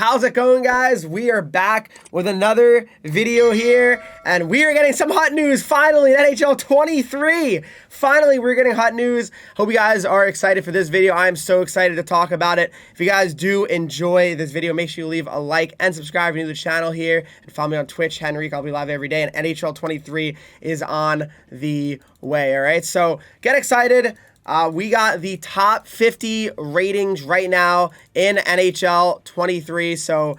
How's it going, guys? We are back with another video here, and we are getting some hot news finally in NHL 23. Finally, we're getting hot news. Hope you guys are excited for this video. I am so excited to talk about it. If you guys do enjoy this video, make sure you leave a like and subscribe if you're new to the channel here, and follow me on Twitch, Henreek. I'll be live every day, and NHL 23 is on the way, all right? So get excited. We got the top 50 ratings right now in NHL 23. So,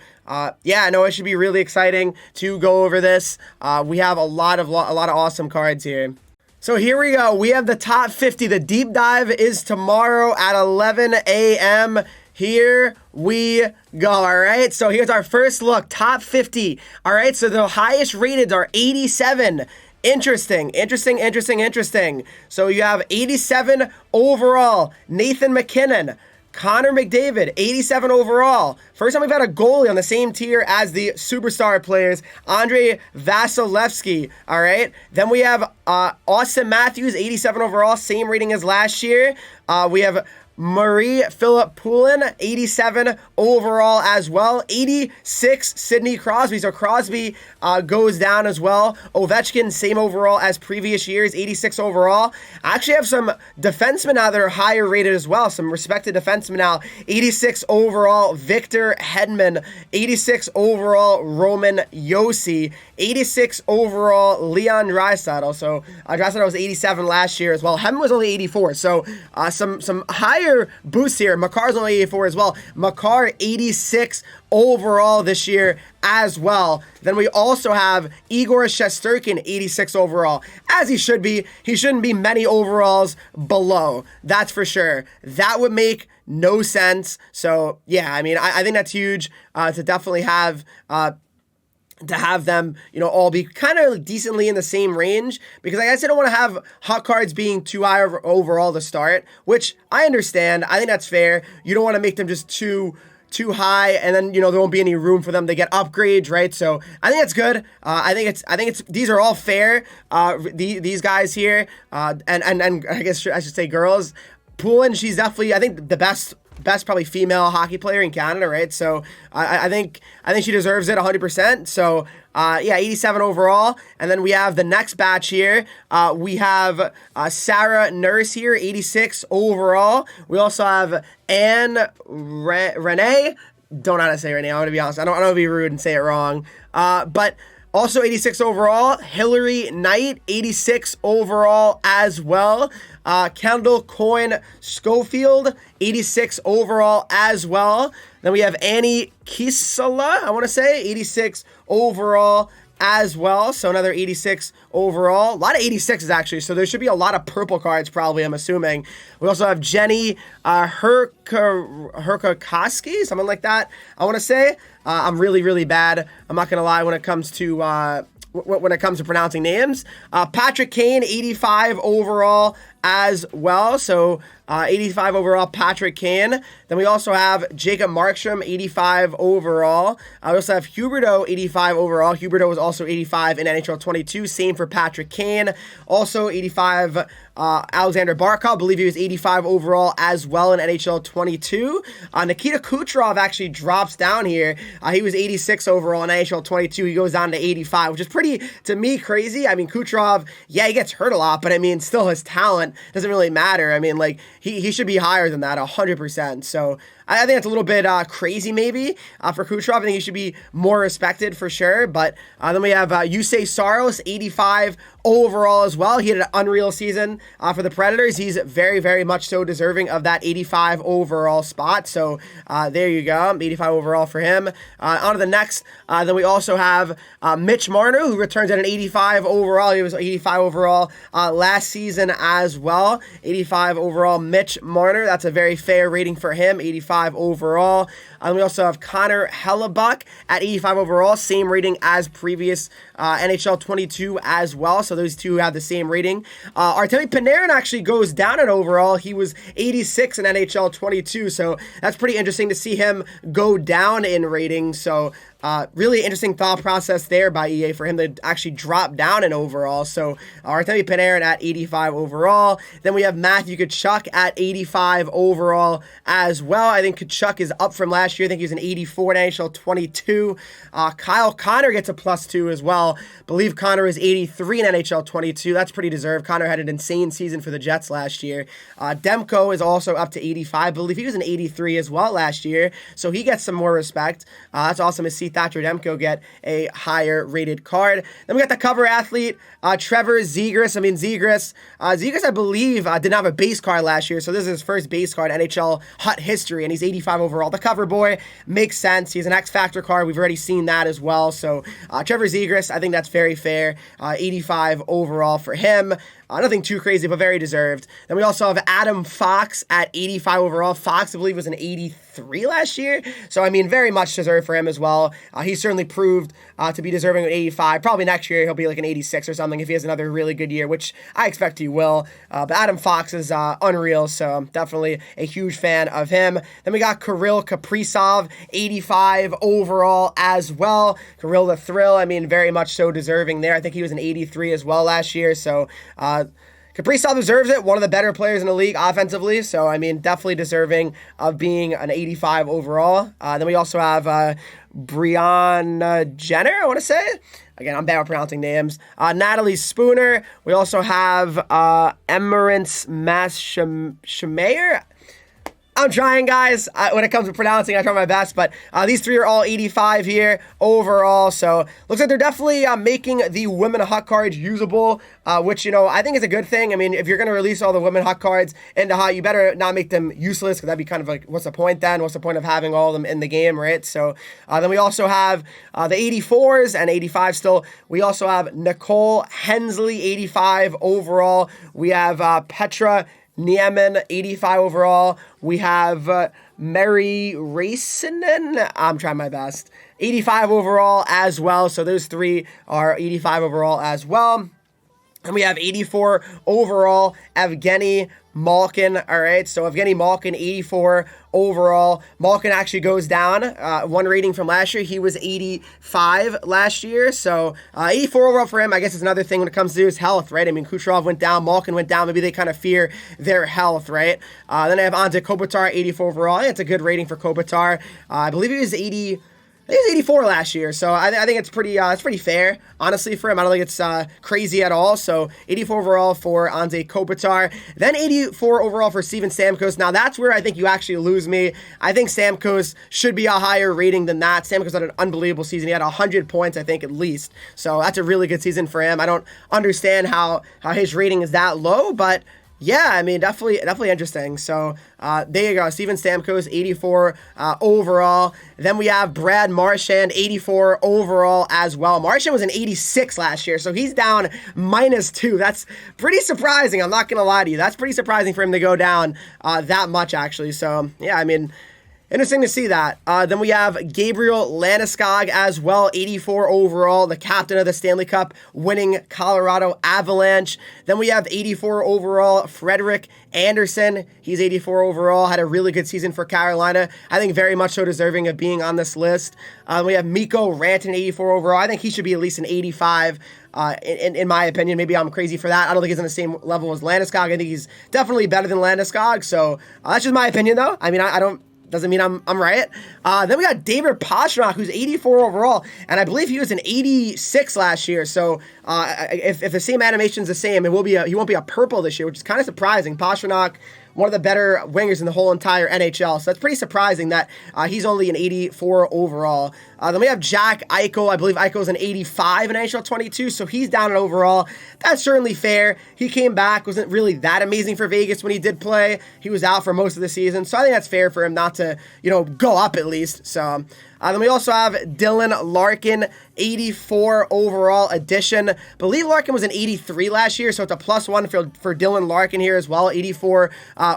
yeah, I know it should be really exciting to go over this. We have a lot of awesome cards here. So here we go. We have the top 50. The deep dive is tomorrow at 11 a.m. Here we go, all right? So here's our first look, top 50. All right, so the highest rated are 87. Interesting. So you have 87 overall, Nathan MacKinnon. Connor McDavid, 87 overall. First time we've had a goalie on the same tier as the superstar players, Andrei Vasilevsky, all right? Then we have Austin Matthews, 87 overall, same rating as last year. We have Marie-Philip Poulin, 87 overall as well. 86, Sidney Crosby. So Crosby goes down as well. Ovechkin, same overall as previous years, 86 overall. I actually have some defensemen now that are higher rated as well. Some respected defensemen now. 86 overall, Victor Hedman. 86 overall, Roman Josi. 86 overall, Leon Draisaitl. So Draisaitl was 87 last year as well. Hedman was only 84. So some higher boosts here. Makar's only 84 as well. Makar 86 overall this year as well. Then we also have Igor Shesterkin, 86 overall, as he should be. He shouldn't be many overalls below, that's for sure. That would make no sense. So yeah, I mean, I think that's huge to definitely have them, you know, all be kind of decently in the same range, because I guess I don't want to have hot cards being too high overall to start, which I understand. I think that's fair. You don't want to make them just too high, and then, you know, there won't be any room for them to get upgrades, right? So I think that's good. I think it's these are all fair. These guys here, and I guess I should say girls. Poulin, she's definitely, I think, the best probably female hockey player in Canada, right? So I think she deserves it 100%. So yeah, 87 overall. And then we have the next batch here. We have Sarah Nurse here, 86 overall. We also have Anne Renee. Don't know how to say her name. I'm gonna be honest. I don't want to be rude and say it wrong. But also 86 overall, Hillary Knight, 86 overall as well. Kendall Coyne Schofield, 86 overall as well. Then we have Annie Kisala, I want to say, 86 overall as well. So another 86 overall. A lot of 86s actually. So there should be a lot of purple cards probably, I'm assuming. We also have Jenny Herkakoski, something like that, I want to say. I'm really bad. I'm not going to lie when it comes to pronouncing names. Patrick Kane, 85 overall as well. So 85 overall, Patrick Kane. Then we also have Jacob Markstrom, 85 overall. We also have Huberdeau, 85 overall. Huberdeau was also 85 in NHL 22. Same for Patrick Kane. Also 85, Alexander Barkov, I believe he was 85 overall as well in NHL 22. Nikita Kucharov actually drops down here. He was 86 overall in NHL 22. He goes down to 85, which is pretty, to me, crazy. I mean, Kucharov, yeah, he gets hurt a lot, but I mean, still his talent doesn't really matter. I mean, like, he should be higher than that, 100%. So I think it's a little bit crazy maybe for Kucherov. I think he should be more respected for sure. But then we have Yusei Saros, 85 overall as well. He had an unreal season for the Predators. He's very much so deserving of that 85 overall spot. So there you go, 85 overall for him. On to the next. Then we also have Mitch Marner, who returns at an 85 overall. He was 85 overall last season as well. 85 overall, Mitch Marner. That's a very fair rating for him, 85 overall. We also have Connor Hellebuck at 85 overall, same rating as previous NHL 22 as well. So those two have the same rating. Artemi Panarin actually goes down in overall. He was 86 in NHL 22, so that's pretty interesting to see him go down in rating. So Really interesting thought process there by EA for him to actually drop down in overall. So Artemi Panarin at 85 overall. Then we have Matthew Tkachuk at 85 overall as well. I think Tkachuk is up from last year. I think he was an 84 in NHL 22. Kyle Connor gets a +2 as well. Believe Connor is 83 in NHL 22. That's pretty deserved. Connor had an insane season for the Jets last year. Demko is also up to 85. I believe he was an 83 as well last year. So he gets some more respect. That's awesome to see Thatcher Demko get a higher rated card. Then we got the cover athlete, Trevor Ziegress. Ziegress, I believe, didn't have a base card last year, so this is his first base card in NHL Hut history, and he's 85 overall. The cover boy makes sense. He's an X Factor card. We've already seen that as well. So Trevor Ziegress, I think that's very fair. 85 overall for him. Nothing too crazy, but very deserved. Then we also have Adam Fox at 85 overall. Fox, I believe, was an 83 last year. So, very much deserved for him as well. He certainly proved to be deserving of 85. Probably next year he'll be like an 86 or something if he has another really good year, which I expect he will. But Adam Fox is unreal, so I'm definitely a huge fan of him. Then we got Karil Capri, 85 overall as well. Karil the Thrill, very much so deserving there. I think he was an 83 as well last year, so Kaprizov deserves it. One of the better players in the league offensively. So, definitely deserving of being an 85 overall. Then we also have Brianne Jenner, I want to say. Again, I'm bad at pronouncing names. Natalie Spooner. We also have Emerence Mashameyer. I'm trying, guys. When it comes to pronouncing, I try my best, but these three are all 85 here overall, so looks like they're definitely making the women Hut cards usable, which, I think is a good thing. If you're going to release all the women Hut cards into Hut, you better not make them useless, because that'd be kind of like, what's the point then? What's the point of having all of them in the game, right? So then we also have the 84s and 85 still. We also have Nicole Hensley, 85 overall. We have Petra Niemen, 85 overall. We have Mary Racinen, I'm trying my best, 85 overall as well. So those three are 85 overall as well. And we have 84 overall, Afghani Malkin. All right, so Evgeny Malkin, 84 overall. Malkin actually goes down one rating from last year. He was 85 last year, so 84 overall for him. I guess it's another thing when it comes to his health, right? Kucherov went down, Malkin went down. Maybe they kind of fear their health, right? Then I have Anze Kopitar, 84 overall. I think it's a good rating for Kopitar. I believe he was 80. He was 84 last year, so I think it's pretty fair, honestly, for him. I don't think it's crazy at all. So 84 overall for Anze Kopitar. Then 84 overall for Steven Stamkos. Now that's where I think you actually lose me. I think Stamkos should be a higher rating than that. Stamkos had an unbelievable season. He had 100 points, I think, at least. So that's a really good season for him. I don't understand how his rating is that low, but yeah, definitely interesting. So there you go. Steven Stamkos, 84 overall. Then we have Brad Marchand, 84 overall as well. Marchand was an 86 last year, so he's down -2. That's pretty surprising. I'm not going to lie to you. That's pretty surprising for him to go down that much, actually. So, yeah, interesting to see that. Then we have Gabriel Lanascog as well, 84 overall, the captain of the Stanley Cup winning Colorado Avalanche. Then we have 84 overall, Frederick Anderson. He's 84 overall, had a really good season for Carolina. I think very much so deserving of being on this list. We have Mikko Ranton, 84 overall. I think he should be at least an 85. In my opinion. Maybe I'm crazy for that. I don't think he's on the same level as Landeskog. I think he's definitely better than Landeskog. So that's just my opinion, though. I don't. Doesn't mean I'm right. Then we got David Posner, who's 84 overall, and I believe he was an 86 last year. So if the same animation's the same, he won't be a purple this year, which is kind of surprising. Pastrnak, one of the better wingers in the whole entire NHL. So that's pretty surprising that he's only an 84 overall. Then we have Jack Eichel. I believe Eichel's an 85 in NHL 22, so he's down in overall. That's certainly fair. He came back, wasn't really that amazing for Vegas when he did play. He was out for most of the season, so I think that's fair for him not to, go up at least. So then we also have Dylan Larkin, 84 overall edition. I believe Larkin was an 83 last year, so it's a +1 for Dylan Larkin here as well. 84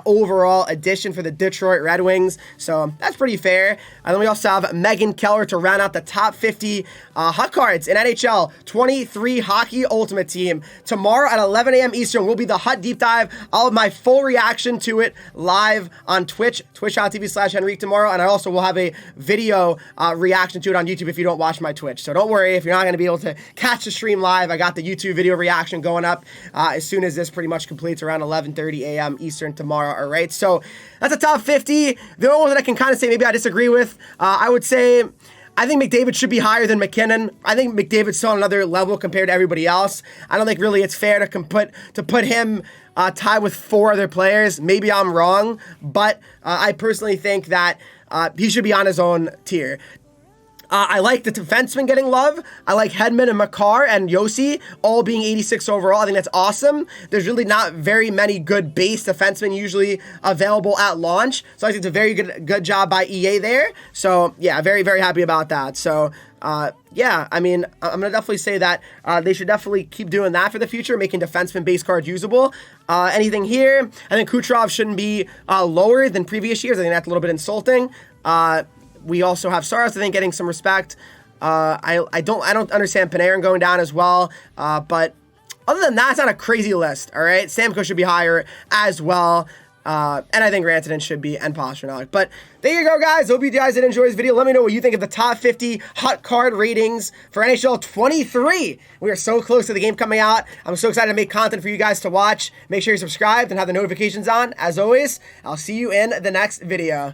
overall edition for the Detroit Red Wings, so that's pretty fair. And then we also have Megan Keller to round out the top 50 Hut cards in NHL 23 Hockey Ultimate Team. Tomorrow at 11 a.m. Eastern will be the Hut Deep Dive. I'll have my full reaction to it live on Twitch, twitch.tv/Henreek tomorrow, and I also will have a video reaction to it on YouTube if you don't watch my Twitch. So don't worry if you're not going to be able to catch the stream live. I got the YouTube video reaction going up as soon as this pretty much completes around 11:30 a.m. Eastern tomorrow. All right, so that's a top 50. The only one that I can kind of say maybe I disagree with, I would say, I think McDavid should be higher than McKinnon. I think McDavid's still on another level compared to everybody else. I don't think really it's fair to put him tied with 4 other players. Maybe I'm wrong, but I personally think that he should be on his own tier. I like the defensemen getting love. I like Hedman and Makar and Yossi all being 86 overall. I think that's awesome. There's really not very many good base defensemen usually available at launch. So I think it's a very good job by EA there. So yeah, very, very happy about that. So yeah, I mean, I'm going to definitely say that they should definitely keep doing that for the future, making defenseman base cards usable. Anything here? I think Kucharov shouldn't be lower than previous years. I think that's a little bit insulting. We also have Saros, I think, getting some respect. I don't understand Panarin going down as well. But other than that, it's not a crazy list. All right, Stamkos should be higher as well. And I think Rantanen should be, and Posner. But there you go, guys. Hope you guys did enjoy this video. Let me know what you think of the top 50 hot card ratings for NHL 23. We are so close to the game coming out. I'm so excited to make content for you guys to watch. Make sure you're subscribed and have the notifications on. As always, I'll see you in the next video.